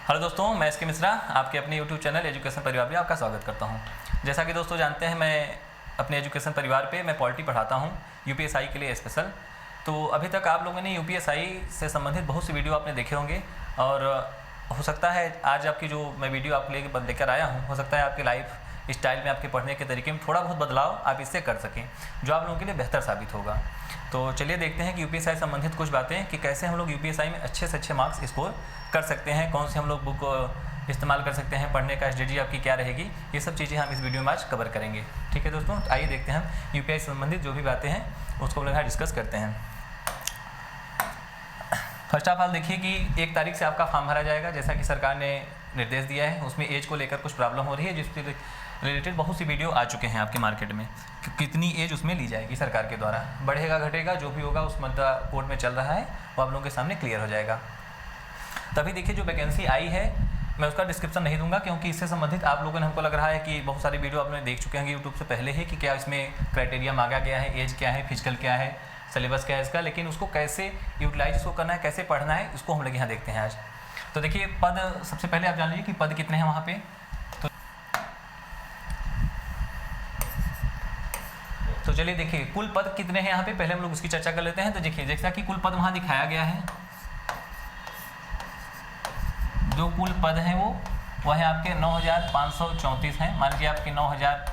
Hello दोस्तों, मैं S के मिश्रा आपके अपने यूट्यूब चैनल एजुकेशन परिवार में आपका स्वागत करता हूं। जैसा कि दोस्तों जानते हैं, मैं अपने एजुकेशन परिवार पे मैं पॉलिटी पढ़ाता हूं यूपीएसआई के लिए स्पेशल। तो अभी तक आप लोगों ने यूपीएसआई से संबंधित बहुत सी वीडियो आपने देखे होंगे और हो सकता है आज आपकी जो मैं वीडियो आप लेकर आया हूँ, हो सकता है आपके लाइफ स्टाइल में, आपके पढ़ने के तरीके में थोड़ा बहुत बदलाव आप इससे कर सकें, जो आप लोगों के लिए बेहतर साबित होगा। तो चलिए देखते हैं कि यूपीएसआई संबंधित कुछ बातें कि कैसे हम लोग यूपीएसआई में अच्छे से अच्छे मार्क्स स्कोर कर सकते हैं, कौन से हम लोग बुक इस्तेमाल कर सकते हैं, पढ़ने का स्ट्रेटजी आपकी क्या रहेगी, ये सब चीज़ें हम इस वीडियो में आज कवर करेंगे। ठीक है दोस्तों, आइए देखते हैं हम यूपीएसआई संबंधित जो भी बातें हैं उसको हम लोग यहाँ डिस्कस करते हैं। फर्स्ट ऑफ ऑल देखिए कि 1 तारीख से आपका फॉर्म भरा जाएगा, जैसा कि सरकार ने निर्देश दिया है। उसमें एज को लेकर कुछ प्रॉब्लम हो रही है, जिसके रिलेटेड बहुत सी वीडियो आ चुके हैं आपके मार्केट में कि कितनी एज उसमें ली जाएगी सरकार के द्वारा, बढ़ेगा घटेगा जो भी होगा उस मुद्दा कोर्ट में चल रहा है, वो आप लोगों के सामने क्लियर हो जाएगा। तभी देखिए जो वैकेंसी आई है मैं उसका डिस्क्रिप्शन नहीं दूंगा, क्योंकि इससे संबंधित आप लोगों ने, हमको लग रहा है कि बहुत सारी वीडियो आपने देख चुके हैं यूट्यूब से पहले ही कि क्या इसमें क्राइटेरिया मांगा गया है, एज क्या है, फिजिकल क्या है, सिलेबस क्या है इसका, लेकिन उसको कैसे यूटिलाइज उसको करना है, कैसे पढ़ना है, उसको हम लोग यहाँ देखते हैं आज। तो देखिए पद, सबसे पहले आप जान लीजिए कि पद कितने हैं वहाँ पे। तो चलिए देखिए कुल पद कितने हैं यहाँ पे, पहले हम लोग उसकी चर्चा कर लेते हैं। तो देखिए जैसा कि कुल पद वहाँ दिखाया गया है, जो कुल पद हैं वो है आपके 9534 हैं। मान लीजिए आपके 9000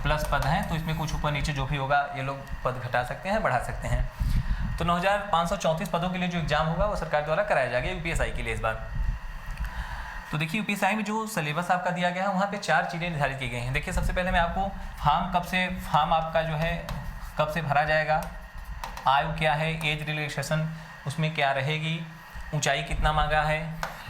प्लस पद हैं, तो इसमें कुछ ऊपर नीचे जो भी होगा ये लोग पद घटा सकते हैं, बढ़ा सकते हैं। तो 9534 पदों के लिए जो एग्जाम होगा वो सरकार द्वारा कराया जाएगा यूपीएसआई के लिए इस बार। तो देखिए यूपीएसआई में जो सिलेबस आपका दिया गया है वहाँ पे 4 चीज़ें निर्धारित की गई हैं। देखिए सबसे पहले मैं आपको फॉर्म आपका जो है कब से भरा जाएगा, आयु क्या है, एज रिलैक्सेशन उसमें क्या रहेगी, ऊंचाई कितना मांगा है,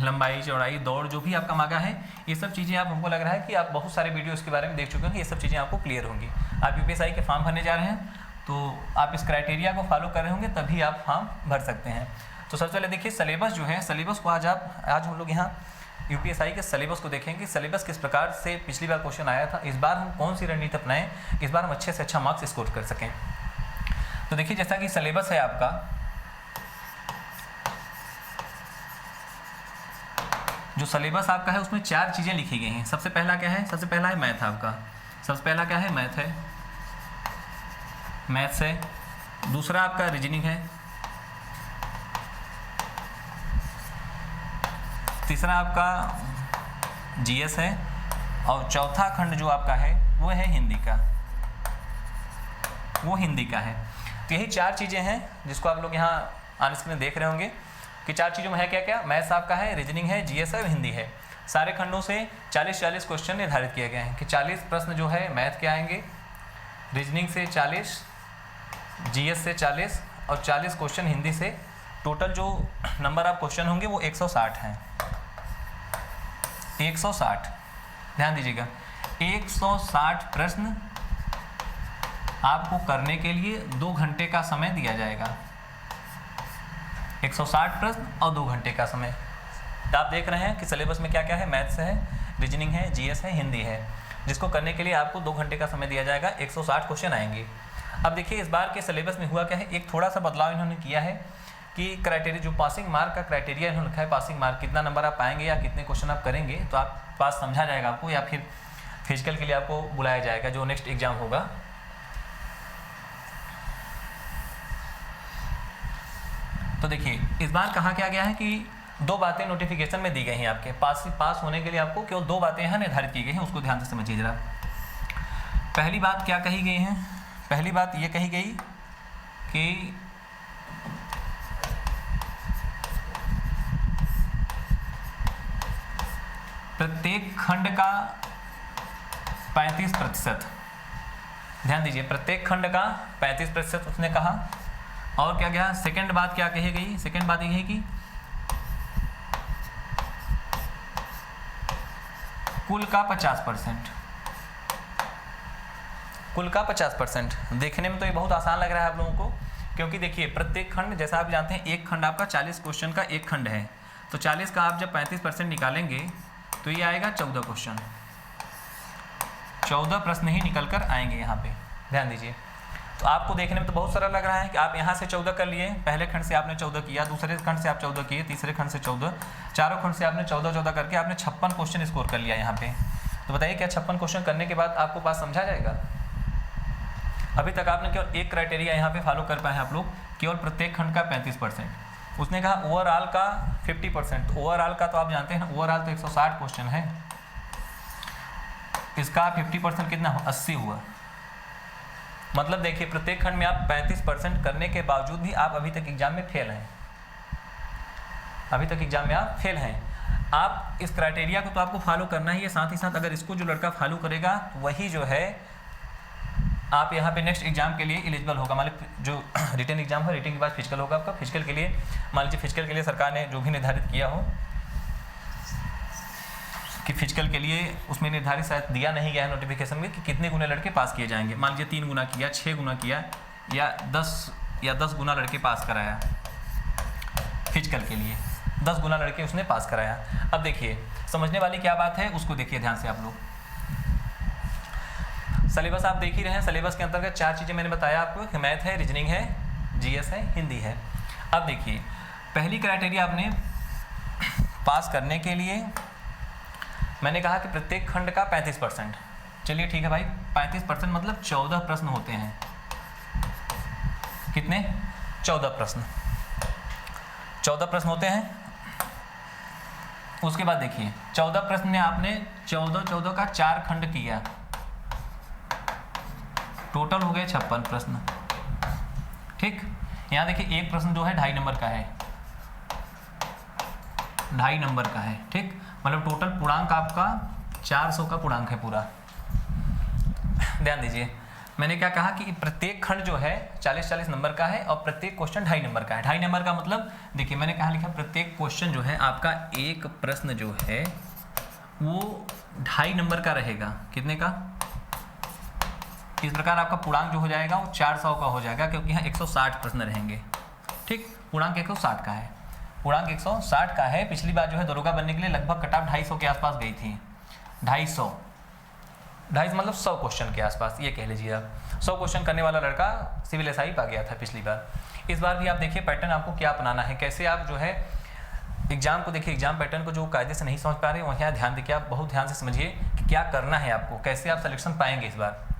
लंबाई चौड़ाई दौड़ जो भी आपका मांगा है, ये सब चीज़ें आप, हमको लग रहा है कि आप बहुत सारे वीडियो इसके बारे में देख चुके हैं, ये सब चीज़ें आपको क्लियर होंगी। आप यूपीएसआई के फॉर्म भरने जा रहे हैं तो आप इस क्राइटेरिया को फॉलो कर रहे होंगे, तभी आप फॉर्म भर सकते हैं। तो सबसे पहले देखिए सिलेबस जो है, सिलेबस को आज हम लोग यहाँ यूपीएसआई के सिलेबस को देखेंगे। सिलेबस किस प्रकार से पिछली बार क्वेश्चन आया था, इस बार हम कौन सी रणनीति अपनाएं, इस बार हम अच्छे से अच्छा मार्क्स स्कोर कर सकें। तो देखिए जैसा कि सिलेबस है आपका, जो सिलेबस आपका है उसमें 4 चीज़ें लिखी गई हैं। सबसे पहला क्या है, सबसे पहला है मैथ आपका, सबसे पहला क्या है, मैथ है, मैथ्स है। दूसरा आपका रीजनिंग है, तीसरा आपका जीएस है, और चौथा खंड जो आपका है वो है हिंदी का, वो हिंदी का है। तो यही 4 चीज़ें हैं जिसको आप लोग यहाँ ऑन स्क्रीन देख रहे होंगे कि 4 चीज़ों में है क्या क्या, मैथ्स आपका है, रीजनिंग है, जीएस है और हिंदी है। सारे खंडों से 40-40 क्वेश्चन निर्धारित किए गए हैं कि 40 प्रश्न जो है मैथ के आएंगे, रीजनिंग से 40, जीएस से 40 और 40 क्वेश्चन हिंदी से। टोटल जो नंबर ऑफ क्वेश्चन होंगे वो 160 हैं, 160, ध्यान दीजिएगा 160 प्रश्न आपको करने के लिए 2 घंटे का समय दिया जाएगा। 160 प्रश्न और 2 घंटे का समय। तो आप देख रहे हैं कि सिलेबस में क्या क्या है, मैथ्स है, रीजनिंग है, जीएस है, हिंदी है, जिसको करने के लिए आपको 2 घंटे का समय दिया जाएगा। 160 क्वेश्चन आएंगे। अब देखिए इस बार के सिलेबस में हुआ क्या है, एक थोड़ा सा बदलाव इन्होंने किया है कि क्राइटेरिया, जो पासिंग मार्क का क्राइटेरिया इन्होंने लिखा है, पासिंग मार्क कितना नंबर आप पाएंगे या कितने क्वेश्चन आप करेंगे, तो आप पास समझा जाएगा आपको, या फिर फिजिकल के लिए आपको बुलाया जाएगा जो नेक्स्ट एग्जाम होगा। तो देखिए इस बार कहा क्या गया है कि 2 बातें नोटिफिकेशन में दी गई हैं आपके पास होने के लिए, आपको केवल 2 बातें यहाँ निर्धारित की गई हैं, उसको ध्यान से समझिए जरा। पहली बात क्या कही गई है, पहली बात ये कही गई कि प्रत्येक खंड का 35%, ध्यान दीजिए प्रत्येक खंड का 35% उसने कहा। और क्या गया, सेकंड बात क्या कही गई, सेकंड बात ये है कि कुल का 50%, कुल का 50%। देखने में तो ये बहुत आसान लग रहा है आप लोगों को, क्योंकि देखिए प्रत्येक खंड, जैसा आप जानते हैं एक खंड आपका 40 क्वेश्चन का एक खंड है, तो 40 का आप जब 35% निकालेंगे तो ये आएगा 14 क्वेश्चन, 14 प्रश्न ही निकल कर आएंगे यहाँ पे, ध्यान दीजिए। तो आपको देखने में तो बहुत सारा लग रहा है कि आप यहाँ से 14 कर लिए, पहले खंड से आपने 14 किया, दूसरे खंड से आप 14 किए, तीसरे खंड से 14, चारों खंड से आपने 14 करके आपने 56 क्वेश्चन स्कोर कर लिया यहाँ पे। तो बताइए क्या 56 क्वेश्चन करने के बाद आपको बात समझा जाएगा? अभी तक आपने केवल एक क्राइटेरिया यहाँ पे फॉलो कर पाए हैं आप लोग, केवल प्रत्येक खंड का 35%। उसने कहा ओवरऑल का 50%। तो ओवरऑल का तो आप जानते हैं, ओवरऑल तो 160 क्वेश्चन है, इसका 50% कितना हो? 80 हुआ। मतलब देखिए प्रत्येक खंड में आप 35% करने के बावजूद भी आप अभी तक एग्जाम में फेल हैं, अभी तक एग्जाम में आप फेल हैं। आप इस क्राइटेरिया को तो आपको फॉलो करना ही है, साथ ही साथ अगर इसको जो लड़का फॉलो करेगा वही जो है आप यहाँ पे नेक्स्ट एग्जाम के लिए एलिजिबल होगा। मान लीजिए जो रिटन एग्जाम है, रिटन के बाद फिजिकल होगा आपका, फिजिकल के लिए मान लीजिए फिजिकल के लिए सरकार ने जो भी निर्धारित किया हो कि फिजिकल के लिए उसमें निर्धारित शायद दिया नहीं गया है नोटिफिकेशन में कि कितने गुना लड़के पास किए जाएंगे। मान लीजिए 3 गुना किया, 6 गुना किया या 10 गुना लड़के पास कराया फिजिकल के लिए, 10 गुना लड़के उसने पास कराया। अब देखिए समझने वाली क्या बात है उसको देखिए ध्यान से आप लोग। सिलेबस आप देख ही रहे हैं, सिलेबस के अंतर्गत 4 चीज़ें मैंने बताया आपको, मैथ है, रीजनिंग है, जीएस है, हिंदी है। अब देखिए पहली क्राइटेरिया आपने पास करने के लिए मैंने कहा कि प्रत्येक खंड का 35%। चलिए ठीक है भाई, 35% मतलब 14 प्रश्न होते हैं। कितने? 14 प्रश्न, 14 प्रश्न होते हैं। उसके बाद देखिए 14 प्रश्न में आपने 14 का 4 खंड किया, टोटल हो गए 56 प्रश्न। ठीक, यहाँ देखिए एक प्रश्न जो है 2.5 नंबर का है, 2.5 नंबर का है। ठीक, मतलब टोटल पूर्णांक आपका 400 का पूर्णांक है पूरा। ध्यान दीजिए मैंने क्या कहा कि प्रत्येक खंड जो है 40-40 नंबर का है और प्रत्येक क्वेश्चन 2.5 नंबर का है। 2.5 नंबर का मतलब देखिए मैंने कहा लिखा प्रत्येक क्वेश्चन जो है आपका एक प्रश्न जो है वो 2.5 नंबर का रहेगा। कितने का? इस प्रकार आपका पूर्णांक जो हो जाएगा वो 400 का हो जाएगा, क्योंकि यहाँ 160 प्रश्न रहेंगे। ठीक, पूर्णांक 160 का है, पूर्णांक 160 का है। पिछली बार जो है दरोगा बनने के लिए लगभग कट ऑफ 250 के आसपास गई थी। 250 मतलब 100 क्वेश्चन के आसपास, ये कह लीजिए आप 100 क्वेश्चन करने वाला लड़का सिविल एसआई पा गया था पिछली बार। इस बार भी आप देखिए पैटर्न आपको क्या अपनाना है, कैसे आप जो है एग्जाम को देखिए, एग्जाम पैटर्न को जो कायदे से नहीं समझ पा रहे वहाँ ध्यान देखिए, आप बहुत ध्यान से समझिए कि क्या करना है आपको, कैसे आप सिलेक्शन पाएंगे। इस बार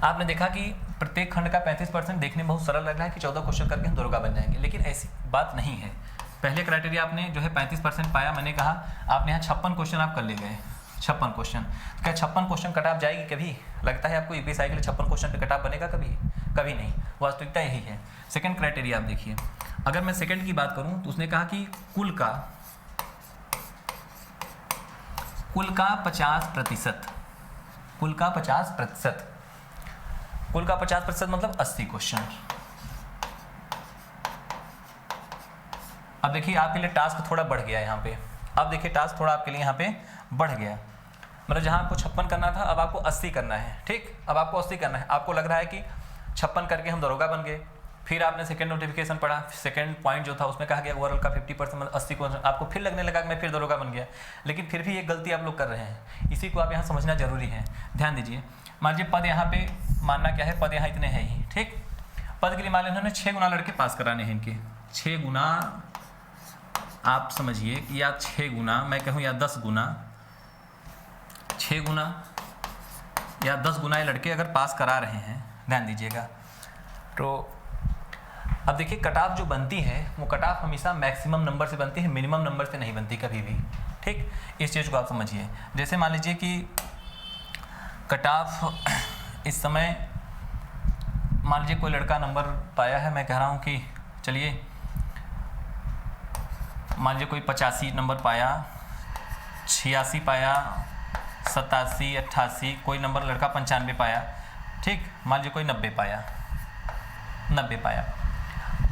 आपने देखा कि प्रत्येक खंड का 35%, देखने में बहुत सरल लग रहा है कि 14 क्वेश्चन करके हम दरोगा बन जाएंगे, लेकिन ऐसी बात नहीं है। पहले क्राइटेरिया आपने जो है 35% पाया, मैंने कहा आपने यहाँ 56 क्वेश्चन आप कर ले गए, 56 क्वेश्चन। क्या 56 क्वेश्चन कट ऑफ जाएगी कभी? लगता है आपको यूपीएससी के लिए 56 क्वेश्चन पे कट ऑफ बनेगा कभी? कभी नहीं, वास्तविकता यही है। सेकंड क्राइटेरिया आप देखिए, अगर मैं सेकंड की बात करूं तो उसने कहा कि कुल का 50%, कुल का 50%, कुल का 50% मतलब 80 क्वेश्चन। अब देखिए आपके लिए टास्क थोड़ा बढ़ गया यहाँ पे, अब देखिए टास्क थोड़ा आपके लिए यहाँ पे बढ़ गया, मतलब जहाँ आपको 56 करना था अब आपको 80 करना है। ठीक, अब आपको 80 करना है। आपको लग रहा है कि 56 करके हम दरोगा बन गए, फिर आपने सेकंड नोटिफिकेशन पढ़ा, सेकंड पॉइंट जो था उसमें कहा गया ओवरऑल का 50% मतलब 80 क्वेश्चन, आपको फिर लगने लगा कि मैं फिर दरोगा बन गया, लेकिन फिर भी एक गलती आप लोग कर रहे हैं, इसी को आप यहाँ समझना जरूरी है। ध्यान दीजिए, मान लीजिए पद यहाँ पे मानना क्या है, पद यहाँ इतने हैं ही। ठीक, पद के लिए मान लीजिए इन्होंने 6 गुना लड़के पास कराने हैं, इनके 6 गुना आप समझिए कि या 6 गुना मैं कहूँ या 10 गुना, 6 गुना या 10 गुना ये लड़के अगर पास करा रहे हैं, ध्यान दीजिएगा। तो अब देखिए कट ऑफ जो बनती है वो कट ऑफ हमेशा मैक्सिमम नंबर से बनती है, मिनिमम नंबर से नहीं बनती कभी भी। ठीक, इस चीज़ को आप समझिए। जैसे मान लीजिए कि कट ऑफ इस समय मान लीजिए कोई लड़का नंबर पाया है, मैं कह रहा हूँ कि चलिए मान लीजिए कोई 85 नंबर पाया, 86 पाया, 87, 88, कोई नंबर लड़का 95 पाया। ठीक, मान लीजिए कोई 90 पाया, 90 पाया।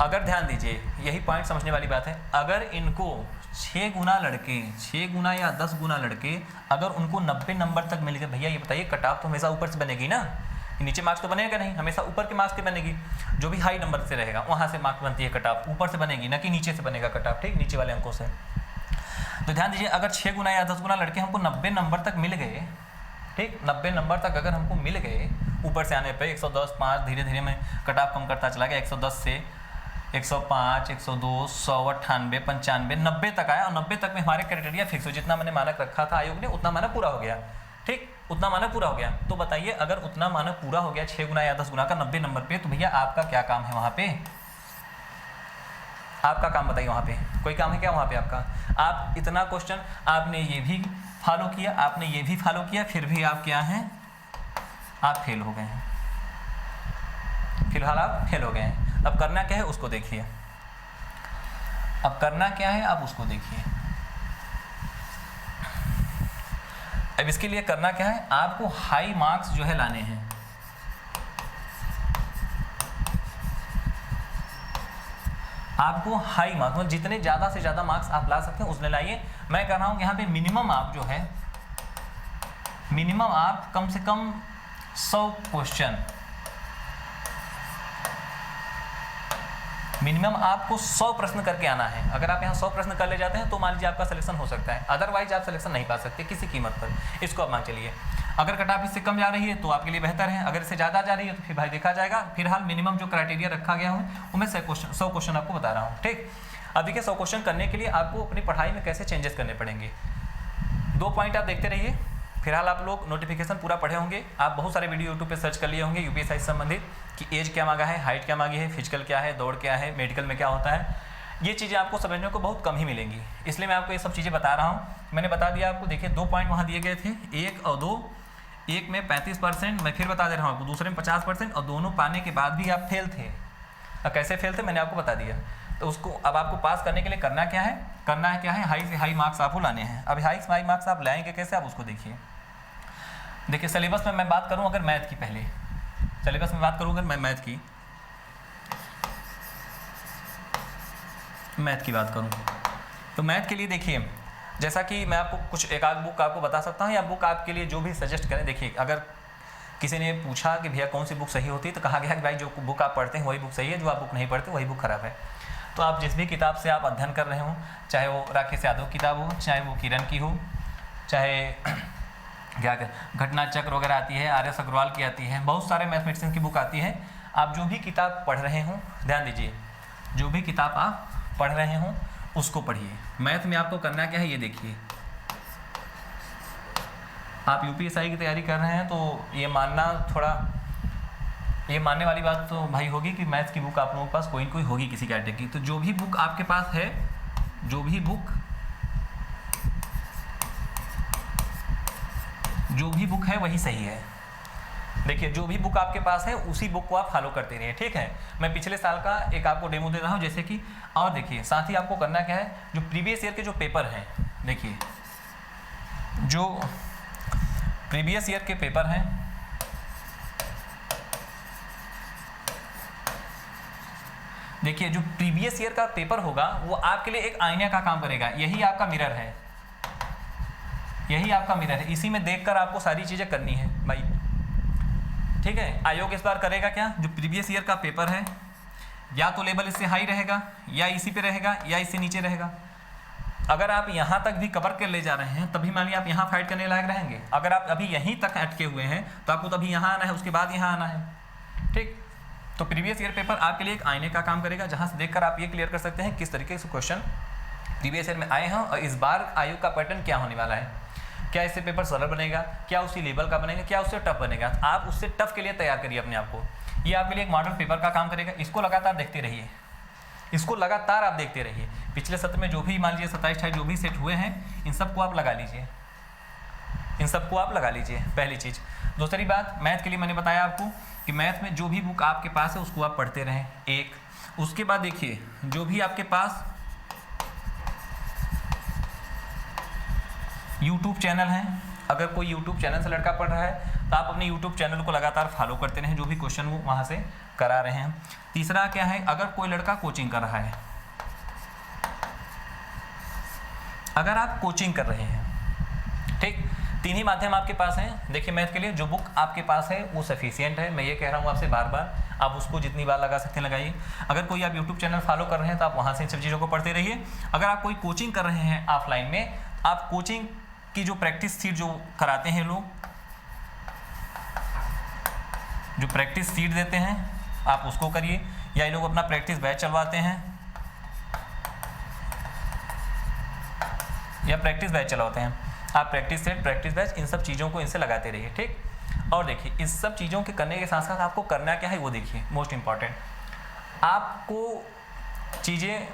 अगर ध्यान दीजिए यही पॉइंट समझने वाली बात है, अगर इनको 6 गुना लड़के, 6 गुना या 10 गुना लड़के अगर उनको 90 नंबर तक मिल गए, भैया ये बताइए कट ऑफ तो हमेशा ऊपर से बनेगी ना, नीचे मार्क्स तो बनेगा नहीं, हमेशा ऊपर के मार्क्स से बनेगी। जो भी हाई नंबर से रहेगा वहाँ से मार्क्स बनती है कट ऑफ, ऊपर से बनेगी ना कि नीचे से बनेगा कट ऑफ। ठीक, नीचे वाले अंकों से। तो ध्यान दीजिए अगर 6 गुना या 10 गुना लड़के हमको 90 नंबर तक मिल गए, ठीक 90 नंबर तक अगर हमको मिल गए, ऊपर से आने पे 110, 5 धीरे धीरे मैं कट ऑफ कम करता चला गया, 110 से 105, 102, 100, 98, 95, 90 तक आया, और 90 तक में हमारे क्राइटेरिया फिक्स हो, जितना मैंने मानक रखा था आयोग ने उतना मानक पूरा हो गया। ठीक, उतना मानक पूरा हो गया। तो बताइए अगर उतना मानक पूरा हो गया 6 गुना या 10 गुना का 90 नंबर पे, तो भैया आपका क्या काम है वहाँ पे? आपका काम बताइए वहाँ पे, कोई काम है क्या वहाँ पे आपका? आप इतना क्वेश्चन आपने ये भी फॉलो किया, आपने ये भी फॉलो किया, फिर भी आप क्या हैं? आप फेल हो गए हैं, फिलहाल आप फेल हो गए हैं। अब करना क्या है उसको देखिए, अब करना क्या है आप उसको देखिए। अब इसके लिए करना क्या है, आपको हाई मार्क्स जो है लाने हैं। आपको हाई मार्क्स मतलब जितने ज़्यादा से ज़्यादा मार्क्स आप ला सकते हैं उसने लाइए। मैं कह रहा हूँ यहाँ पे मिनिमम आप जो है, मिनिमम आप कम से कम 100 क्वेश्चन, मिनिमम आपको 100 प्रश्न करके आना है। अगर आप यहाँ 100 प्रश्न कर ले जाते हैं तो मान लीजिए आपका सिलेक्शन हो सकता है, अदरवाइज आप सिलेक्शन नहीं पा सकते किसी कीमत पर। इसको आप मान चलिए। अगर कट ऑफ इससे कम जा रही है तो आपके लिए बेहतर है, अगर इससे ज़्यादा जा रही है तो फिर भाई देखा जाएगा। फिलहाल मिनिमम जो क्राइटेरिया रखा गया है वो मैं 100 क्वेश्चन आपको बता रहा हूँ। ठीक, अब देखिए 100 क्वेश्चन करने के लिए आपको अपनी पढ़ाई में कैसे चेंजेस करने पड़ेंगे। 2 पॉइंट आप देखते रहिए। फिलहाल आप लोग नोटिफिकेशन पूरा पढ़े होंगे, आप बहुत सारे वीडियो यूट्यूब पे सर्च कर लिए होंगे यूपीएससी से संबंधित कि एज क्या मांगा है, हाइट क्या मांगी है, फिजिकल क्या है, दौड़ क्या है, मेडिकल में क्या होता है। ये चीज़ें आपको समझने को बहुत कम ही मिलेंगी, इसलिए मैं आपको ये सब चीज़ें बता रहा हूँ। मैंने बता दिया आपको, देखिए 2 पॉइंट वहाँ दिए गए थे, 1 और 2। एक में 35%, मैं फिर बता दे रहा हूँ आपको, दूसरे में 50%, और दोनों पाने के बाद भी आप फेल थे। और कैसे फेल थे मैंने आपको बता दिया। तो उसको अब आपको पास करने के लिए करना क्या है, करना है क्या है, हाई से हाई मार्क्स आपको लाने हैं। अब हाई से हाई मार्क्स आप लाएंगे कैसे, आप उसको देखिए। देखिए सिलेबस में मैं बात करूं अगर मैथ की, पहले सिलेबस में बात करूं अगर मैं मैथ की बात करूं तो मैथ के लिए देखिए, जैसा कि मैं आपको कुछ एक आध बुक आपको बता सकता हूं, या बुक आपके लिए जो भी सजेस्ट करें। देखिए अगर किसी ने पूछा कि भैया कौन सी बुक सही होती है, तो कहा गया कि भाई जो बुक आप पढ़ते हैं वही बुक सही है, जो आप बुक नहीं पढ़ते वही बुक खराब है। तो आप जिस भी किताब से आप अध्ययन कर रहे हो, चाहे वो राकेश यादव की किताब हो, चाहे वो किरण की हो, चाहे क्या घटना चक्र वगैरह आती है, आर एस अग्रवाल की आती है, बहुत सारे मैथमेटिशियन की बुक आती है। आप जो भी किताब पढ़ रहे हो, ध्यान दीजिए, जो भी किताब आप पढ़ रहे हो उसको पढ़िए। मैथ में आपको करना क्या है ये देखिए। आप यूपीएससी की तैयारी कर रहे हैं तो ये मानना थोड़ा, ये मानने वाली बात तो भाई होगी कि मैथ की बुक आप लोगों के पास कोई कोई होगी किसी कैटेगरी की। तो जो भी बुक आपके पास है, जो भी बुक है वही सही है। देखिए जो भी बुक आपके पास है उसी बुक को आप फॉलो करते रहिए, ठीक है। मैं पिछले साल का एक आपको डेमो दे रहा हूँ जैसे कि, और देखिए साथ ही आपको करना क्या है, जो प्रीवियस ईयर के जो पेपर हैं, देखिए जो प्रीवियस ईयर के पेपर हैं, देखिए जो प्रीवियस ईयर का पेपर होगा वो आपके लिए एक आईने का काम करेगा। यही आपका मिरर है, यही आपका मिरर है, इसी में देखकर आपको सारी चीज़ें करनी है भाई, ठीक है। आयोग इस बार करेगा क्या, जो प्रीवियस ईयर का पेपर है या तो लेवल इससे हाई रहेगा, या इसी पे रहेगा, या इससे नीचे रहेगा। अगर आप यहाँ तक भी कवर कर ले जा रहे हैं तभी मान लीजिए आप यहाँ फाइट करने लायक रहेंगे। अगर आप अभी यहीं तक अटके हुए हैं तो आपको तभी यहाँ आना है, उसके बाद यहाँ आना है, ठीक। तो प्रीवियस ईयर पेपर आपके लिए एक आईने का काम करेगा, जहाँ से देखकर आप ये क्लियर कर सकते हैं किस तरीके से क्वेश्चन प्रीवियस ईयर में आए हैं और इस बार आयोग का पैटर्न क्या होने वाला है। क्या इससे पेपर सरल बनेगा, क्या उसी लेवल का बनेगा, क्या उससे टफ बनेगा। आप उससे टफ के लिए तैयार करिए अपने आप को। ये आपके लिए एक मॉडल पेपर का काम करेगा। इसको लगातार देखते रहिए, इसको लगातार आप देखते रहिए। पिछले सत्र में जो भी मान लीजिए 27-28 जो भी सेट हुए हैं, इन सबको आप लगा लीजिए, इन सबको आप लगा लीजिए, पहली चीज़। दूसरी बात, मैथ के लिए मैंने बताया आपको कि मैथ में जो भी बुक आपके पास है उसको आप पढ़ते रहें, एक। उसके बाद देखिए जो भी आपके पास YouTube चैनल है, अगर कोई YouTube चैनल से लड़का पढ़ रहा है तो आप अपने YouTube चैनल को लगातार फॉलो करते रहें, जो भी क्वेश्चन वो वहाँ से करा रहे हैं। तीसरा क्या है, अगर कोई लड़का कोचिंग कर रहा है, अगर आप कोचिंग कर रहे हैं, ठीक, 3 ही माध्यम आपके पास हैं। देखिए मैथ के लिए जो बुक आपके पास है वो सफिशिएंट है, मैं ये कह रहा हूँ आपसे बार बार, आप उसको जितनी बार लगा सकते हैं लगाइए। अगर कोई आप यूट्यूब चैनल फॉलो कर रहे हैं तो आप वहाँ से इन सब चीज़ों को पढ़ते रहिए। अगर आप कोई कोचिंग कर रहे हैं ऑफलाइन में, आप कोचिंग की जो प्रैक्टिस थी जो कराते हैं लोग, जो प्रैक्टिस सीट देते हैं आप उसको करिए, या ये लोग अपना प्रैक्टिस बैच चलवाते हैं या प्रैक्टिस बैच चलाते हैं, आप प्रैक्टिस सेट, प्रैक्टिस बैच, इन सब चीज़ों को इनसे लगाते रहिए, ठीक। और देखिए इस सब चीज़ों के करने के साथ साथ आपको करना क्या है वो देखिए, मोस्ट इम्पॉर्टेंट, आपको चीज़ें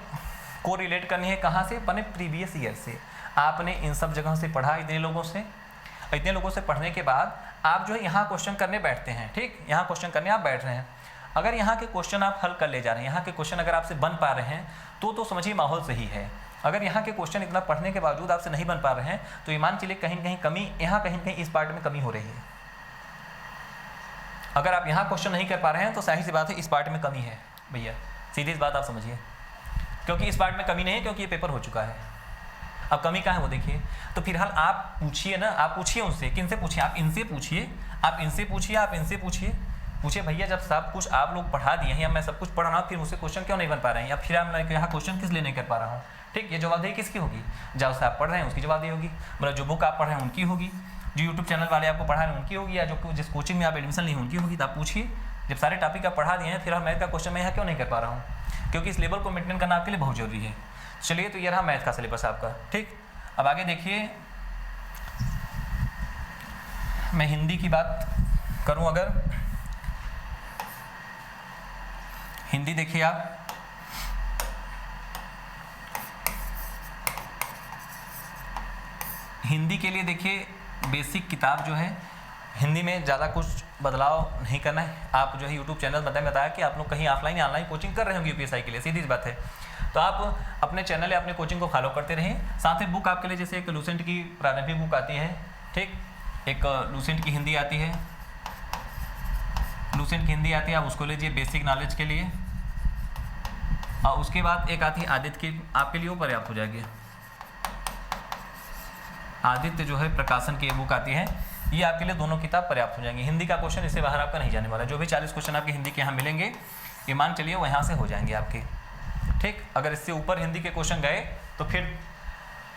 को रिलेट करनी है कहाँ से, अपने प्रीवियस ईयर से। आपने इन सब जगहों से पढ़ा, इतने लोगों से पढ़ने के बाद आप जो है यहाँ क्वेश्चन करने बैठते हैं, ठीक, यहाँ क्वेश्चन करने आप बैठ रहे हैं। अगर यहाँ के क्वेश्चन आप हल कर ले जा रहे हैं, यहाँ के क्वेश्चन अगर आपसे बन पा रहे हैं तो समझिए माहौल सही है। अगर यहाँ के क्वेश्चन इतना पढ़ने के बावजूद आपसे नहीं बन पा रहे हैं तो ये मान चलिए कहीं न कहीं कमी, यहाँ कहीं न कहीं इस पार्ट में कमी हो रही है। अगर आप यहाँ क्वेश्चन नहीं कर पा रहे हैं तो सही सी बात है इस पार्ट में कमी है भैया, सीधी बात आप समझिए, क्योंकि इस पार्ट में कमी नहीं है, क्योंकि ये पेपर हो चुका है। अब कमी कहाँ है वो देखिए। तो फिलहाल आप पूछिए ना, आप पूछिए उनसे, किनसे पूछिए, आप इनसे पूछिए, आप इनसे पूछिए, आप इनसे पूछिए, पूछे भैया जब सब कुछ आप लोग पढ़ा दिए हैं या मैं सब कुछ पढ़ रहा हूँ, फिर मुझसे क्वेश्चन क्यों नहीं बन पा रहे हैं, या फिर मैं यहाँ क्वेश्चन किस लिए नहीं कर पा रहा हूँ, ठीक। ये जवाबदेही किसकी होगी, जहाँ से आप पढ़ रहे हैं उसकी जवाबदेही होगी, मतलब जो बुक आप पढ़ रहे हैं उनकी होगी, जो यूट्यूब चैनल वाले आपको पढ़ा रहे हैं उनकी होगी, या जो जिस कोचिंग में आप एडमिशन ली उनकी होगी। तो आप पूछिए, जब सारे टॉपिक आप पढ़ा दिए हैं फिर मैथ का क्वेश्चन मैं यहाँ क्यों नहीं कर पा रहा हूँ, क्योंकि इस लेवल को मेंटेन करना आपके लिए बहुत जरूरी है। चलिए तो ये रहा मैथ का सिलेबस आपका, ठीक। अब आगे देखिए, मैं हिंदी की बात करूं, अगर हिंदी देखिए आप, हिंदी के लिए देखिए बेसिक किताब जो है, हिंदी में ज़्यादा कुछ बदलाव नहीं करना है। आप जो है यूट्यूब चैनल बताया कि आप लोग कहीं ऑफलाइन या ऑनलाइन कोचिंग कर रहे होंगे यूपीएससी के लिए, सीधी सी बात है। तो आप अपने चैनल या अपने कोचिंग को फॉलो करते रहें। साथ ही बुक आपके लिए जैसे एक लूसेंट की प्रारंभिक बुक आती है, ठीक, एक लूसेंट की हिंदी आती है, लूसेंट की हिंदी आती है, आप उसको लीजिए बेसिक नॉलेज के लिए। और उसके बाद एक आती है आदित्य की, आपके लिए वो पर्याप्त हो जाएगी। आदित्य जो है प्रकाशन की बुक आती है, ये आपके लिए दोनों किताब पर्याप्त हो जाएंगी। हिंदी का क्वेश्चन इससे बाहर आपका नहीं जाने वाला है। जो भी 40 क्वेश्चन आपके हिंदी के यहाँ मिलेंगे, ये मान चलिए वो यहाँ से हो जाएंगे आपके, ठीक। अगर इससे ऊपर हिंदी के क्वेश्चन गए तो फिर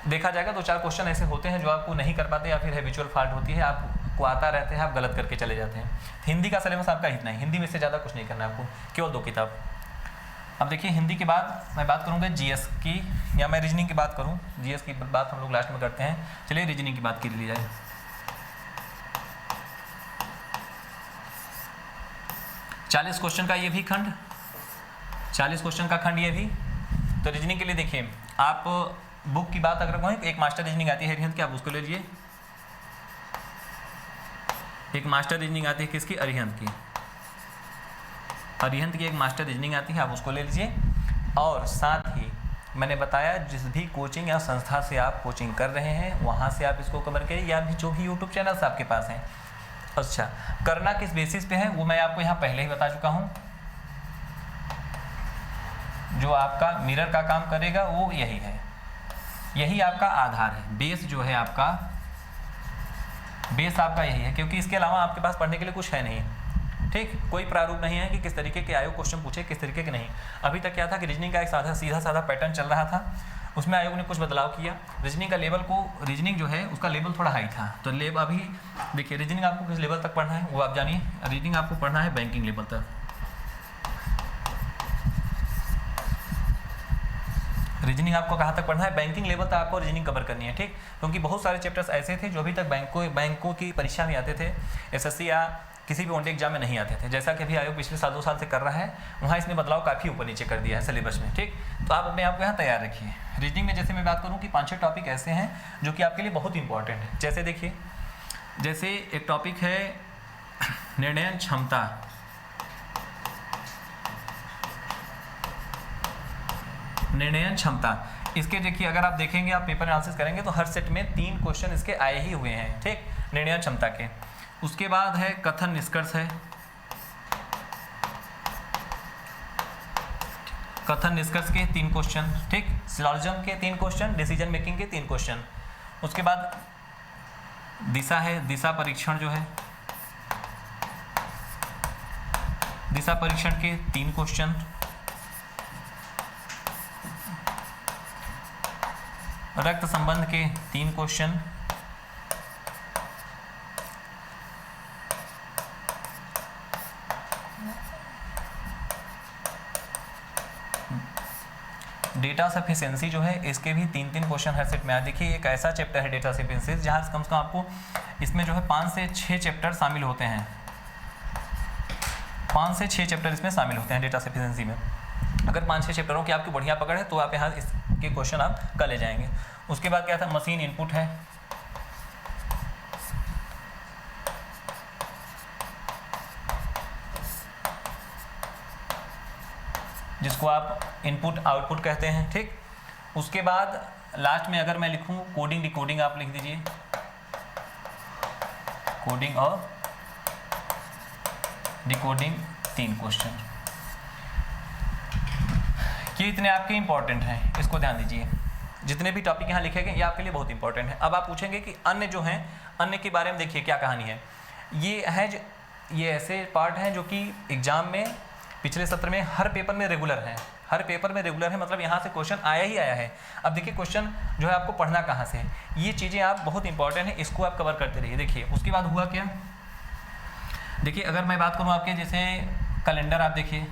देखा जाएगा 2-4 क्वेश्चन ऐसे होते हैं जो आपको नहीं कर पाते, या फिर हैबिचुअल फॉल्ट होती है, आपको आता रहते हैं, आप गलत करके चले जाते हैं। हिंदी का सिलेबस आपका इतना ही, हिंदी में से ज़्यादा कुछ नहीं करना है आपको, केवल 2 किताब। अब देखिए हिंदी के बाद मैं बात करूँगा जीएस की, या मैं रीजनिंग की बात करूँ, जीएस की बात हम लोग लास्ट में करते हैं। चलिए रीजनिंग की बात कर ली जाए। चालीस क्वेश्चन का ये भी खंड, 40 क्वेश्चन का खंड ये भी। तो रीजनिंग के लिए देखिए, आप बुक की बात अगर कहें, एक मास्टर रीजनिंग आती है अरिहंत की, आप उसको ले लीजिए। एक मास्टर रीजनिंग आती है किसकी, अरिहंत की, अरिहंत की एक मास्टर रीजनिंग आती है, आप उसको ले लीजिए। और साथ ही मैंने बताया जिस भी कोचिंग या संस्था से आप कोचिंग कर रहे हैं वहाँ से आप इसको कवर करिए, या भी जो भी यूट्यूब चैनल्स आपके पास हैं। अच्छा, करना किस बेसिस पे है वो मैं आपको यहाँ पहले ही बता चुका हूँ। जो आपका मिरर का काम करेगा वो यही है, यही आपका आधार है, बेस जो है आपका, बेस आपका यही है, क्योंकि इसके अलावा आपके पास पढ़ने के लिए कुछ है नहीं, ठीक। कोई प्रारूप नहीं है कि किस तरीके के आयोग क्वेश्चन पूछे, किस तरीके के नहीं। अभी तक क्या था कि रीजनिंग का एक सीधा साधा पैटर्न चल रहा था, उसमें आयोग ने कुछ बदलाव किया। रीजनिंग का लेवल को, रीजनिंग जो है उसका लेवल थोड़ा हाई था, तो लेवल अभी देखिए रीजनिंग आपको किस लेवल तक पढ़ना है वो आप जानिए। रीजनिंग आपको पढ़ना है बैंकिंग लेवल तक। रीजनिंग आपको कहाँ तक पढ़ना है, बैंकिंग लेवल तक आपको रीजनिंग कवर करनी है, ठीक। क्योंकि बहुत सारे चैप्टर्स ऐसे थे जो अभी तक बैंकों की परीक्षा में आते थे, एसएससी या किसी भी वन डे एग्जाम में नहीं आते थे। जैसा कि अभी आयोग पिछले 2 साल से कर रहा है, वहाँ इसने बदलाव काफ़ी ऊपर नीचे कर दिया है सिलेबस में, ठीक। तो आप अपने आप को यहाँ तैयार रखिए। रीजनिंग में जैसे मैं बात करूँ कि 5-6 टॉपिक ऐसे हैं जो कि आपके लिए बहुत इंपॉर्टेंट है। जैसे देखिए, जैसे एक टॉपिक है निर्णय क्षमता, निर्णय क्षमता। इसके देखिए अगर आप देखेंगे, आप पेपर एनालिसिस करेंगे तो हर सेट में 3 क्वेश्चन इसके आए ही हुए हैं, ठीक, निर्णय क्षमता के। उसके बाद है कथन निष्कर्ष है, कथन निष्कर्ष के 3 क्वेश्चन, ठीक, सिलोजिज्म के 3 क्वेश्चन, डिसीजन मेकिंग के 3 क्वेश्चन। उसके बाद दिशा है, दिशा परीक्षण जो है, दिशा परीक्षण के 3 क्वेश्चन। रक्त संबंध के 3 क्वेश्चन। डेटा सफिशिएंसी जो है इसके भी 3-3 क्वेश्चन हर सेट में आए। देखिए एक ऐसा चैप्टर है डेटा सफिशिएंसी जहाँ कम से कम आपको इसमें जो है 5 से 6 चैप्टर शामिल होते हैं, 5 से 6 चैप्टर इसमें शामिल होते हैं डेटा सफिशिएंसी में। अगर 5-6 चैप्टरों की आपकी बढ़िया पकड़ है तो आप यहाँ इसके क्वेश्चन आप कर ले जाएंगे। उसके बाद क्या था, मशीन इनपुट है, जिसको आप इनपुट आउटपुट कहते हैं, ठीक। उसके बाद लास्ट में अगर मैं लिखूं कोडिंग डिकोडिंग, आप लिख दीजिए कोडिंग और डिकोडिंग 3 क्वेश्चन। ये इतने आपके इंपॉर्टेंट हैं, इसको ध्यान दीजिए। जितने भी टॉपिक यहाँ लिखे गए ये आपके लिए बहुत इंपॉर्टेंट है। अब आप पूछेंगे कि अन्य जो हैं, अन्य के बारे में देखिए क्या कहानी है। ये ऐसे पार्ट हैं जो कि एग्जाम में पिछले सत्र में हर पेपर में रेगुलर हैं, हर पेपर में रेगुलर है, मतलब यहाँ से क्वेश्चन आया ही आया है। अब देखिए क्वेश्चन जो है आपको पढ़ना कहाँ से है, ये चीज़ें आप बहुत इंपॉर्टेंट है, इसको आप कवर करते रहिए। देखिए उसके बाद हुआ क्या, देखिए अगर मैं बात करूँ आपके जैसे कैलेंडर, आप देखिए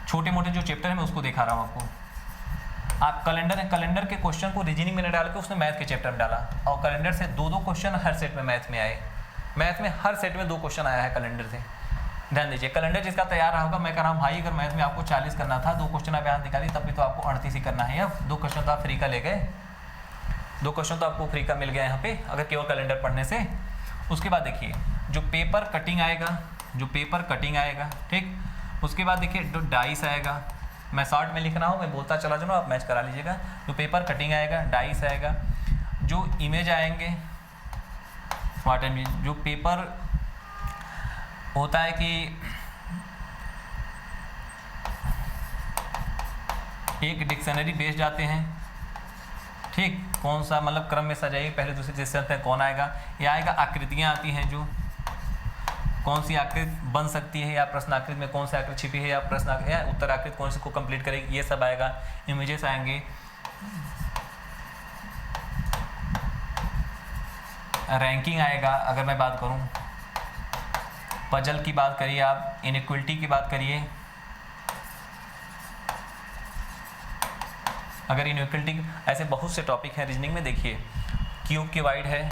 छोटे मोटे जो चैप्टर है मैं उसको दिखा रहा हूँ आपको। आप कैलेंडर के क्वेश्चन को रीजनिंग में डाल के उसने मैथ के चैप्टर में डाला, और कैलेंडर से 2 क्वेश्चन हर सेट में मैथ में आए। मैथ में हर सेट में 2 क्वेश्चन आया है कैलेंडर से। ध्यान दीजिए, कैलेंडर जिसका तैयार रहा होगा, मैं कह रहा हूँ भाई अगर मैथ में आपको 40 करना था, 2 क्वेश्चन आप यहाँ निकाली, तब भी तो आपको 38 ही करना है। अब 2 क्वेश्चन तो आप फ्री का ले गए, 2 क्वेश्चन तो आपको फ्री का मिल गया यहाँ पे अगर केवल कैलेंडर पढ़ने से। उसके बाद देखिए जो पेपर कटिंग आएगा, ठीक। उसके बाद देखिए जो डाइस आएगा, मैं शॉर्ट में लिख रहा हूँ, मैं बोलता चला जाऊँ, आप मैच करा लीजिएगा। जो पेपर कटिंग आएगा, डाइस आएगा, जो इमेज आएंगे, वाटर इमेज, जो पेपर होता है कि एक डिक्शनरी बेस जाते हैं, ठीक। कौन सा मतलब क्रम में सजाइए, पहले दूसरे तीसरे में कौन आएगा, ये आएगा। आकृतियाँ आती हैं, जो कौन सी आकृति बन सकती है, या प्रश्न आकृति में कौन सी आकृति छिपी है, या प्रश्न या उत्तर आकृति कौन सी को कंप्लीट करेगी, ये सब आएगा। इमेजेस आएंगे, रैंकिंग आएगा। अगर मैं बात करूं पजल की बात करिए, आप इनइक्वलिटी की बात करिए, अगर इनइक्वलिटी, ऐसे बहुत से टॉपिक हैं रीजनिंग में। देखिए क्यूब क्यूबाइड है,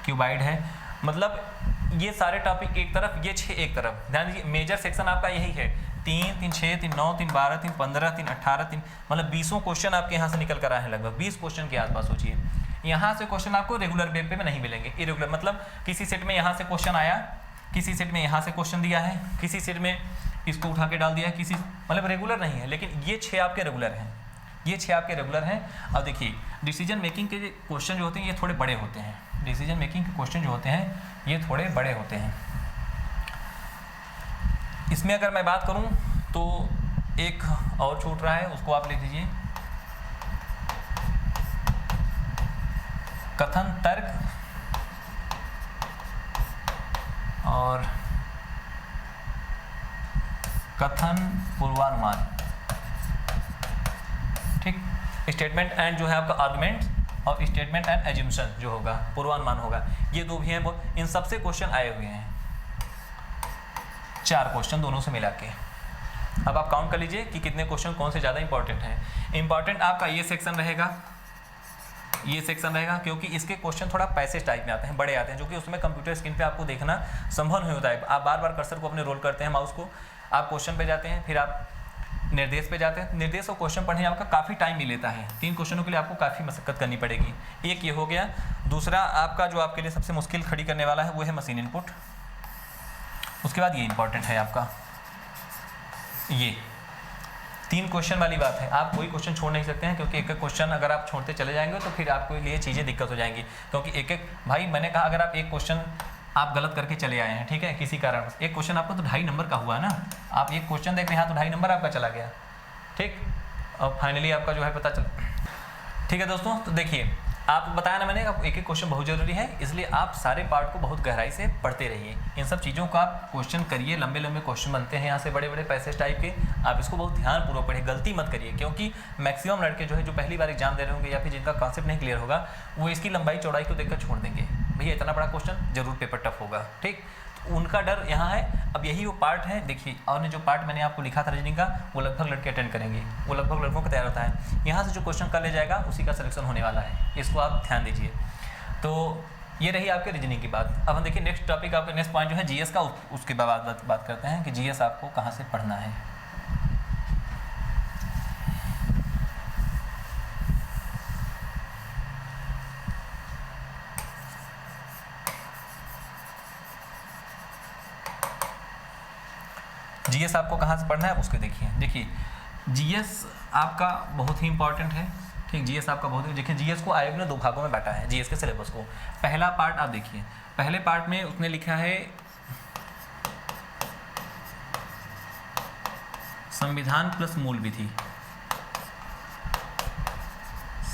क्यूबाइड है, मतलब ये सारे टॉपिक एक तरफ, ये 6 एक तरफ। ध्यान दीजिए मेजर सेक्शन आपका यही है, 3, 3, 6, 3, 9, 3, 12, 3, 15, 3, 18, 3, मतलब 20 क्वेश्चन आपके यहाँ से निकल कर आए हैं, लगभग 20 क्वेश्चन के आसपास सोचिए। यहाँ से क्वेश्चन आपको रेगुलर बेस पे में नहीं मिलेंगे, इरेगुलर, मतलब किसी सेट में यहाँ से क्वेश्चन आया, किसी सेट में यहाँ से क्वेश्चन दिया है, किसी सेट में इसको उठा के डाल दिया है, किसी मतलब रेगुलर नहीं है। लेकिन ये 6 आपके रेगुलर हैं, ये 6 आपके रेगुलर हैं। अब देखिए डिसीजन मेकिंग के क्वेश्चन जो होते हैं ये थोड़े बड़े होते हैं, डिसीजन मेकिंग के क्वेश्चन जो होते हैं ये थोड़े बड़े होते हैं। इसमें अगर मैं बात करूं तो एक और छूट रहा है, उसको आप लिख दीजिए, कथन तर्क और कथन पूर्वानुमान, ठीक। स्टेटमेंट एंड जो है आपका आर्गुमेंट, और स्टेटमेंट एंड एज्यूम्पशन जो होगा पूर्वानुमान होगा, ये 2 भी हैं। इन सबसे क्वेश्चन आए हुए हैं, 4 क्वेश्चन दोनों से मिला के। अब आप काउंट कर लीजिए कि कितने क्वेश्चन कौन से ज़्यादा इंपॉर्टेंट हैं। इंपॉर्टेंट आपका ये सेक्शन रहेगा, ये सेक्शन रहेगा, क्योंकि इसके क्वेश्चन थोड़ा पैसेज टाइप में आते हैं, बड़े आते हैं, जो कि उसमें कंप्यूटर स्क्रीन पे आपको देखना संभव नहीं होता है। आप बार बार कर्सर को अपने रोल करते हैं, माउस को, आप क्वेश्चन पे जाते हैं, फिर आप निर्देश पे जाते हैं। निर्देश और क्वेश्चन पढ़ने में आपका काफ़ी टाइम भी लेता है, 3 क्वेश्चनों के लिए आपको काफ़ी मशक्कत करनी पड़ेगी। एक ये हो गया। दूसरा आपका जो आपके लिए सबसे मुश्किल खड़ी करने वाला है वो है मशीन इनपुट। उसके बाद ये इंपॉर्टेंट है आपका, ये 3 क्वेश्चन वाली बात है। आप कोई क्वेश्चन छोड़ नहीं सकते हैं, क्योंकि एक एक क्वेश्चन अगर आप छोड़ते चले जाएंगे तो फिर आपके लिए चीज़ें दिक्कत हो जाएंगी। क्योंकि एक एक, भाई मैंने कहा अगर आप एक क्वेश्चन आप गलत करके चले आए हैं, ठीक है, किसी कारण एक क्वेश्चन आपको तो 2.5 नंबर का हुआ है ना, आप एक क्वेश्चन देख रहे हैं तो 2.5 नंबर आपका चला गया, ठीक। और फाइनली आपका जो है पता चला, ठीक है दोस्तों। तो देखिए आपको बताया ना मैंने, एक एक क्वेश्चन बहुत जरूरी है, इसलिए आप सारे पार्ट को बहुत गहराई से पढ़ते रहिए। इन सब चीज़ों का आप क्वेश्चन करिए, लंबे लंबे क्वेश्चन बनते हैं यहाँ से, बड़े बड़े पैसेज टाइप के, आप इसको बहुत ध्यानपूर्वक पढ़िए, गलती मत करिए। क्योंकि मैक्सिमम लड़के जो है जो पहली बार एग्जाम दे रहे होंगे या फिर जिनका कॉन्सेप्ट नहीं क्लियर होगा, वो इसकी लंबाई चौड़ाई को देखकर छोड़ देंगे, भैया इतना बड़ा क्वेश्चन जरूर पेपर टफ होगा, ठीक। उनका डर यहाँ है। अब यही वो पार्ट है, देखिए और ने जो पार्ट मैंने आपको लिखा था रीजनिंग का, वो लगभग लड़के अटेंड करेंगे, वो लगभग लड़कों का तैयार होता है। यहाँ से जो क्वेश्चन कर ले जाएगा उसी का सिलेक्शन होने वाला है, इसको आप ध्यान दीजिए। तो ये रही आपके रीजनिंग की बात। अब हम देखिए नेक्स्ट टॉपिक, आपका नेक्स्ट पॉइंट जो है जीएस का, उसके बाद बात करते हैं कि जीएस आपको कहाँ से पढ़ना है। जीएस आपको कहाँ से पढ़ना है, उसके देखिए जीएस आपका बहुत ही इंपॉर्टेंट है, ठीक। जीएस आपका बहुत ही, देखिए जीएस को आयोग ने 2 भागों में बांटा है जीएस के सिलेबस को। पहला पार्ट आप देखिए, पहले पार्ट में उसने लिखा है संविधान प्लस मूल विधि,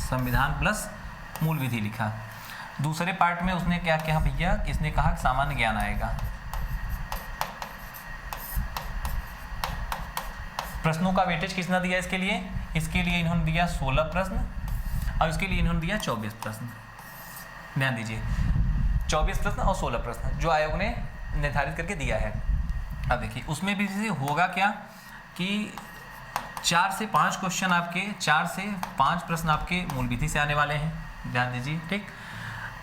संविधान प्लस मूल विधि लिखा। दूसरे पार्ट में उसने क्या किया भैया, इसने कहा सामान्य ज्ञान आएगा। प्रश्नों का वेटेज कितना दिया इसके लिए, इसके लिए इन्होंने दिया 16 प्रश्न और इसके लिए इन्होंने दिया 24 प्रश्न। ध्यान दीजिए 24 प्रश्न और 16 प्रश्न जो आयोग ने निर्धारित करके दिया है। अब देखिए उसमें भी होगा क्या कि 4 से 5 क्वेश्चन आपके, 4 से 5 प्रश्न आपके मूल विधि से आने वाले हैं, ध्यान दीजिए, ठीक।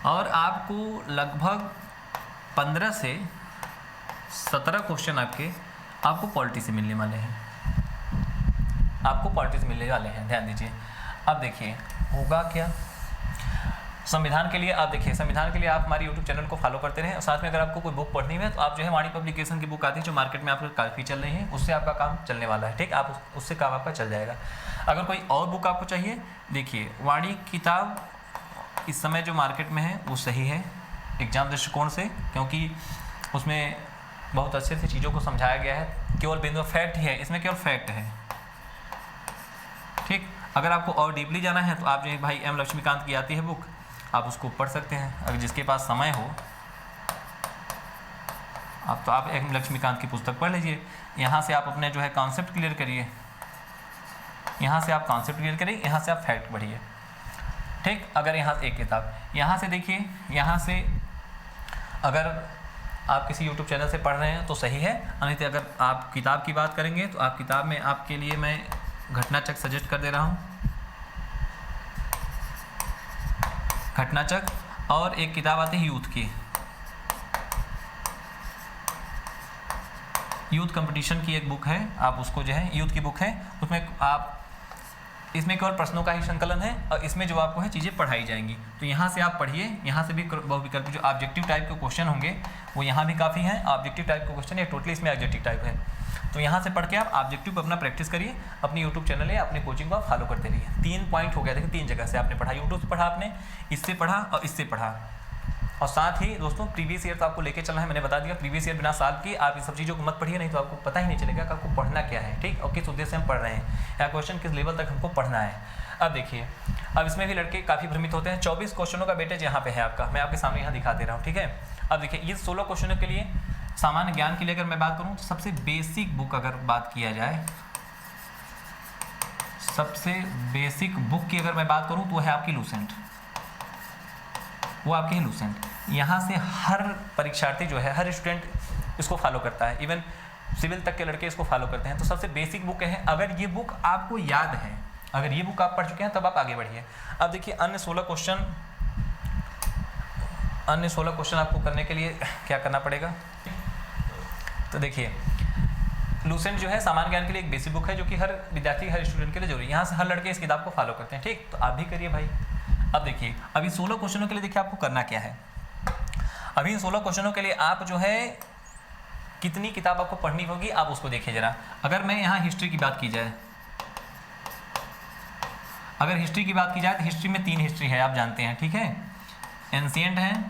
और आपको लगभग 15 से 17 क्वेश्चन आपको पॉलिटी से मिलने वाले हैं, आपको पॉलिटी से मिलने वाले हैं, ध्यान दीजिए। अब देखिए होगा क्या, संविधान के लिए आप देखिए, संविधान के लिए आप हमारे यूट्यूब चैनल को फॉलो करते रहें और साथ में अगर आपको कोई बुक पढ़नी है तो आप जो है वाणी पब्लिकेशन की बुक आती है जो मार्केट में आपको काफ़ी चल रही है, उससे आपका काम चलने वाला है, ठीक। आप उससे काम आपका चल जाएगा। अगर कोई और बुक आपको चाहिए, देखिए वाणी किताब इस समय जो मार्केट में है वो सही है एग्जाम दृष्टिकोण से, क्योंकि उसमें बहुत अच्छे से चीज़ों को समझाया गया है, केवल बिंदु फैक्ट ही है, इसमें केवल फैक्ट है, ठीक। अगर आपको और डीपली जाना है तो आप जो भाई एम लक्ष्मीकांत की आती है बुक, आप उसको पढ़ सकते हैं। अगर जिसके पास समय हो आप एम लक्ष्मीकांत की पुस्तक पढ़ लीजिए। यहाँ से आप अपने जो है कॉन्सेप्ट क्लियर करिए, यहाँ से आप कॉन्सेप्ट क्लियर करिए, यहाँ से आप फैक्ट पढ़िए, ठीक। अगर यहाँ एक किताब यहाँ से देखिए, यहाँ से अगर आप किसी यूट्यूब चैनल से पढ़ रहे हैं तो सही है, नहीं तो अगर आप किताब की बात करेंगे तो आप किताब में आपके लिए मैं घटनाचक्र सजेस्ट कर दे रहा हूँ, घटनाचक्र। और एक किताब आती है यूथ की, यूथ कंपटीशन की एक बुक है, आप उसको जो है यूथ की बुक है, उसमें आप इसमें केवल प्रश्नों का ही संकलन है और इसमें जो आपको है चीज़ें पढ़ाई जाएंगी। तो यहाँ से आप पढ़िए, यहाँ से भी बहुविकल्पी जो ऑब्जेक्टिव टाइप के क्वेश्चन होंगे वो यहाँ भी काफ़ी हैं। ऑब्जेक्टिव टाइप के क्वेश्चन है, टोटली इसमें ऑब्जेक्टिव टाइप है, तो यहाँ से पढ़ के आप ऑब्जेक्टिव पर अपना प्रैक्टिस करिए, अपनी यूट्यूब चैनल है, अपनी कोचिंग को आप फॉलो करते रहिए। 3 पॉइंट हो गया, देखिए 3 जगह से आपने पढ़ा, यूट्यूब से पढ़ा, आपने इससे पढ़ा और इससे पढ़ा। और साथ ही दोस्तों प्रीवियस ईयर तो आपको लेके चलना है, मैंने बता दिया प्रीवियस ईयर बिना साल की आप इन सब चीज़ों को मत पढ़िए, नहीं तो आपको पता ही नहीं चलेगा कि आपको पढ़ना क्या है, ठीक। और किस उद्देश्य से हम पढ़ रहे हैं या क्वेश्चन किस लेवल तक हमको पढ़ना है। अब देखिए, अब इसमें भी लड़के काफ़ी भ्रमित होते हैं। 24 क्वेश्चनों का वेटेज यहाँ पे है आपका, मैं आपके सामने यहाँ दिखा दे रहा हूँ, ठीक है। अब देखिए ये 16 क्वेश्चनों के लिए सामान्य ज्ञान के लिए अगर मैं बात करूँ तो सबसे बेसिक बुक अगर बात किया जाए, सबसे बेसिक बुक की अगर मैं बात करूँ तो है आपकी लूसेंट, वो आपकी है लूसेंट। यहाँ से हर परीक्षार्थी जो है, हर स्टूडेंट इसको फॉलो करता है, इवन सिविल तक के लड़के इसको फॉलो करते हैं। तो सबसे बेसिक बुक है, अगर ये बुक आपको याद है, अगर ये बुक आप पढ़ चुके हैं तब आप आगे बढ़िए। अब देखिए अन्य 16 क्वेश्चन आपको करने के लिए क्या करना पड़ेगा, तो देखिए लूसेंट जो है सामान्य ज्ञान के लिए एक बेसिक बुक है जो कि हर विद्यार्थी, हर स्टूडेंट के लिए जरूरी है। यहाँ से हर लड़के इस किताब को फॉलो करते हैं, ठीक। तो आप भी करिए भाई। अब देखिए अभी 16 क्वेश्चनों के लिए देखिए आपको करना क्या है। अभी इन 16 क्वेश्चनों के लिए आप जो है कितनी किताब आपको पढ़नी होगी आप उसको देखिए जरा। अगर मैं यहाँ हिस्ट्री की बात की जाए, अगर हिस्ट्री की बात की जाए तो हिस्ट्री में 3 हिस्ट्री है, आप जानते हैं, ठीक है। एंशिएंट है,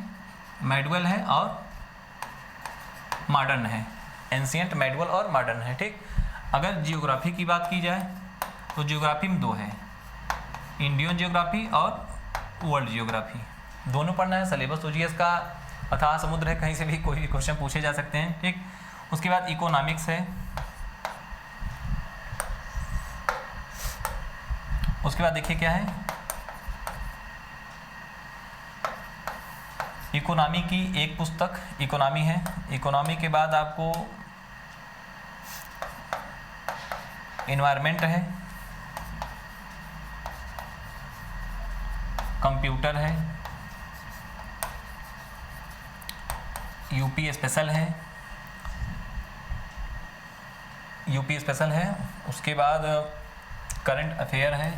मेडिवल है और मॉडर्न है। एंशिएंट, मेडिवल और मॉडर्न है, ठीक। अगर जियोग्राफी की बात की जाए तो जियोग्राफी में 2 है, इंडियन जियोग्राफी और वर्ल्ड जियोग्राफी, दोनों पढ़ना है। सिलेबस तो जीएस का अथाह समुद्र है, कहीं से भी कोई भी क्वेश्चन पूछे जा सकते हैं, ठीक। उसके बाद इकोनॉमिक्स है, उसके बाद देखिए क्या है, इकोनॉमी की एक पुस्तक इकोनॉमी है। इकोनॉमी के बाद आपको इन्वायरमेंट है, कंप्यूटर है, यूपी स्पेशल है, यूपी स्पेशल है। उसके बाद करंट अफेयर है,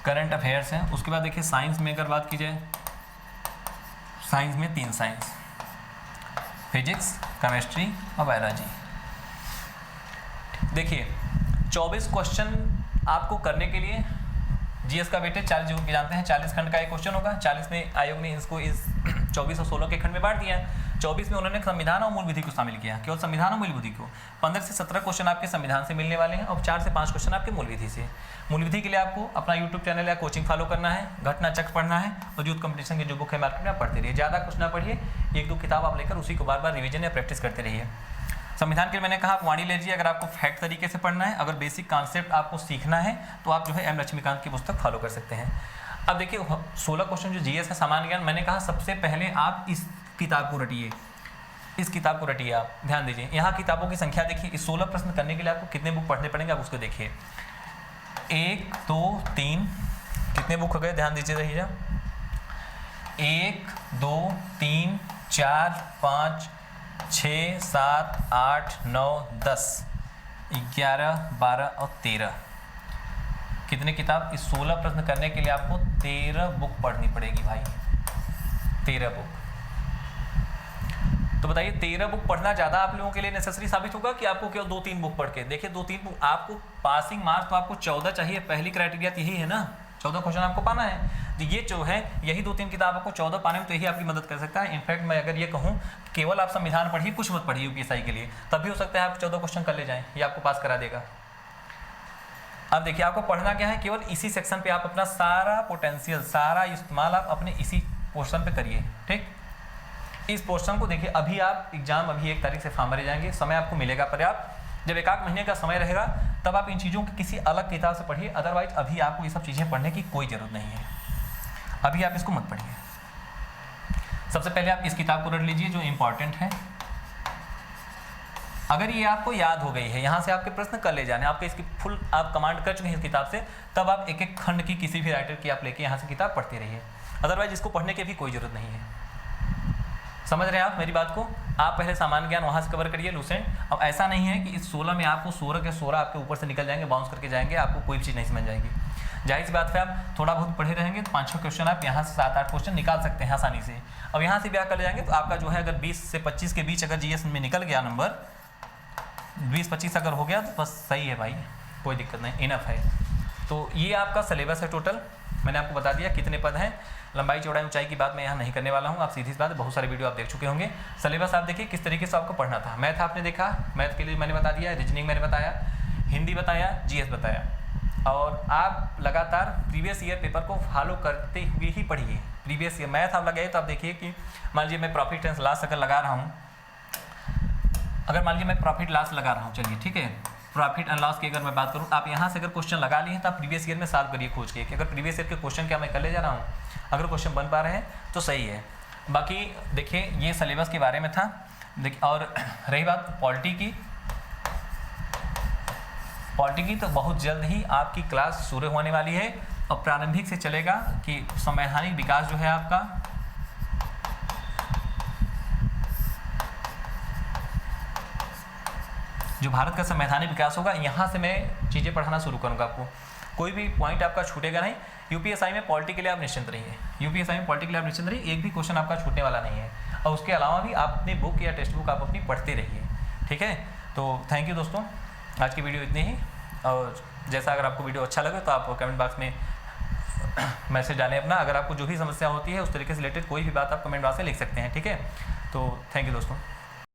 करंट अफेयर्स है। उसके बाद देखिए साइंस में अगर बात की जाए, साइंस में 3 साइंस, फिजिक्स, केमिस्ट्री और बायोलॉजी। देखिए 24 क्वेश्चन आपको करने के लिए जीएस का वेटेज 40 जो कि जानते हैं 40 खंड का एक क्वेश्चन होगा। 40 में आयोग ने इसको इस 24 और 16 के खंड में बांट दिया है। 24 में उन्होंने संविधान और मूल विधि को शामिल किया, केवल संविधान और मूल विधि को। 15 से 17 क्वेश्चन आपके संविधान से मिलने वाले हैं और 4 से 5 क्वेश्चन आपके मूल विधि से। मूल विधि के लिए आपको अपना यूट्यूब चैनल या कोचिंग फॉलो करना है, घटना चक्र पढ़ना है और यूथ कंपटीशन की जो बुक है मार्केट में आप पढ़ते रहिए। ज़्यादा कुछ ना पढ़िए, 1-2 किताब आप लेकर उसी को बार बार रिवीजन या प्रैक्टिस करते रहिए। संविधान के लिए मैंने कहा आप वाणी लीजिए अगर आपको फैक्ट तरीके से पढ़ना है। अगर बेसिक कॉन्सेप्ट आपको सीखना है तो आप जो है एम लक्ष्मीकांत की पुस्तक फॉलो कर सकते हैं। अब देखिए 16 क्वेश्चन जो जीएस है सामान्य ज्ञान, मैंने कहा सबसे पहले आप इस किताब को रटिए, इस किताब को रटिए। आप ध्यान दीजिए, यहाँ किताबों की संख्या देखिए। इस 16 प्रश्न करने के लिए आपको कितने बुक पढ़ने पड़ेंगे आप उसको देखिए। 1 2 3 कितने बुक हो गए, ध्यान दीजिए रहिएगा। 1 2 3 4 5 6 7 8 9 10 11 12 और 13 कितने किताब, इस 16 प्रश्न करने के लिए आपको 13 बुक पढ़नी पड़ेगी भाई, 13 बुक। तो बताइए 13 बुक पढ़ना ज़्यादा आप लोगों के लिए नेसेसरी साबित होगा कि आपको केवल 2-3 बुक पढ़ के। देखिए 2-3 बुक, आपको पासिंग मार्क्स तो आपको 14 चाहिए, पहली क्राइटेरिया तो यही है ना, 14 क्वेश्चन आपको पाना है। तो ये जो है यही 2-3 किताब आपको 14 पाने में तो यही आपकी मदद कर सकता है। इनफैक्ट मैं अगर ये कहूँ केवल आप संविधान पढ़िए, कुछ मत पढ़िए यूपीएसआई के लिए, तब भी हो सकता है आप 14 क्वेश्चन कर ले जाएं, ये आपको पास करा देगा। अब देखिए आपको पढ़ना क्या है, केवल इसी सेक्शन पे आप अपना सारा पोटेंशियल, सारा इस्तेमाल आप अपने इसी पोर्शन पे करिए। ठीक, इस पोर्शन को देखिए। अभी आप एग्जाम अभी 1 तारीख से फॉर्म भरे जाएंगे, समय आपको मिलेगा पर्याप्त। जब 1-8 महीने का समय रहेगा तब आप इन चीज़ों की किसी अलग किताब से पढ़िए, अदरवाइज अभी आपको ये सब चीज़ें पढ़ने की कोई ज़रूरत नहीं है, अभी आप इसको मत पढ़िए। सबसे पहले आप इस किताब को रट लीजिए जो इम्पॉर्टेंट है। अगर ये आपको याद हो गई है, यहाँ से आपके प्रश्न कर ले जाने, आपके इसकी फुल आप कमांड कर चुके हैं इस किताब से, तब आप 1-1 खंड की किसी भी राइटर की आप लेके यहाँ से किताब पढ़ते रहिए। अदरवाइज इसको पढ़ने की भी कोई ज़रूरत नहीं है। समझ रहे हैं आप मेरी बात को? आप पहले सामान्य ज्ञान वहाँ से कवर करिए, लूसेंट। अब ऐसा नहीं है कि इस 16 में आपको 16 के 16 आपके ऊपर से निकल जाएंगे, बाउंस करके जाएंगे, आपको कोई भी चीज़ नहीं समझ जाएगी। जाहिर सी बात है आप थोड़ा बहुत पढ़े रहेंगे तो 5-6 क्वेश्चन आप यहाँ से 7-8 क्वेश्चन निकाल सकते हैं आसानी से। अब यहाँ से भी आप कर ले जाएंगे तो आपका जो है अगर 20 से 25 के बीच अगर जीएस में निकल गया नंबर, 20-25 अगर हो गया तो बस सही है भाई, कोई दिक्कत नहीं, इनफ है। तो ये आपका सिलेबस है टोटल, मैंने आपको बता दिया कितने पद हैं। लंबाई चौड़ाई ऊंचाई की बात मैं यहाँ नहीं करने वाला हूँ, आप सीधी सी बात है, बहुत सारे वीडियो आप देख चुके होंगे। सिलेबस आप देखिए किस तरीके से आपको पढ़ना था। मैथ आपने देखा, मैथ के लिए मैंने बता दिया, रीजनिंग मैंने बताया, हिंदी बताया, जीएस बताया। और आप लगातार प्रीवियस ईयर पेपर को फॉलो करते हुए ही पढ़िए। प्रीवियस ईयर मैथ आप लगाइए तो आप देखिए कि मान लीजिए मैं प्रॉफिट एंड लॉस अगर लगा रहा हूँ, अगर मान लीजिए मैं प्रॉफिट लॉस लगा रहा हूँ, चलिए ठीक है, प्रॉफिट एंड लॉस की अगर मैं बात करूँ, आप यहाँ से अगर क्वेश्चन लगा लिए तो आप प्रीवियस ईयर में सॉल्व करिए खोज के कि अगर प्रीवियस ईयर के क्वेश्चन क्या मैं कर ले जा रहा हूँ, अगर क्वेश्चन बन पा रहे हैं तो सही है। बाकी देखिए ये सिलेबस के बारे में था। देखिए और रही बात पॉलिटी की तो बहुत जल्द ही आपकी क्लास शुरू होने वाली है और प्रारंभिक से चलेगा कि संवैधानिक विकास जो है आपका, जो भारत का संवैधानिक विकास होगा, यहाँ से मैं चीज़ें पढ़ाना शुरू करूँगा आपको। कोई भी पॉइंट आपका छूटेगा नहीं। यूपीएसआई में पॉलिटी के लिए आप निश्चिंत रहिए, यूपीएसआई में पॉलिटी के लिए आप निश्चिंत रहिए, एक भी क्वेश्चन आपका छूटने वाला नहीं है। और उसके अलावा भी आप अपनी बुक या टेक्स्ट बुक आप अपनी पढ़ते रहिए, ठीक है। तो थैंक यू दोस्तों, आज की वीडियो इतनी ही। और जैसा अगर आपको वीडियो अच्छा लगे तो आप कमेंट बॉक्स में मैसेज डालें अपना। अगर आपको जो भी समस्या होती है उस तरीके से रिलेटेड कोई भी बात आप कमेंट बॉक्स में लिख सकते हैं, ठीक है। तो थैंक यू दोस्तों।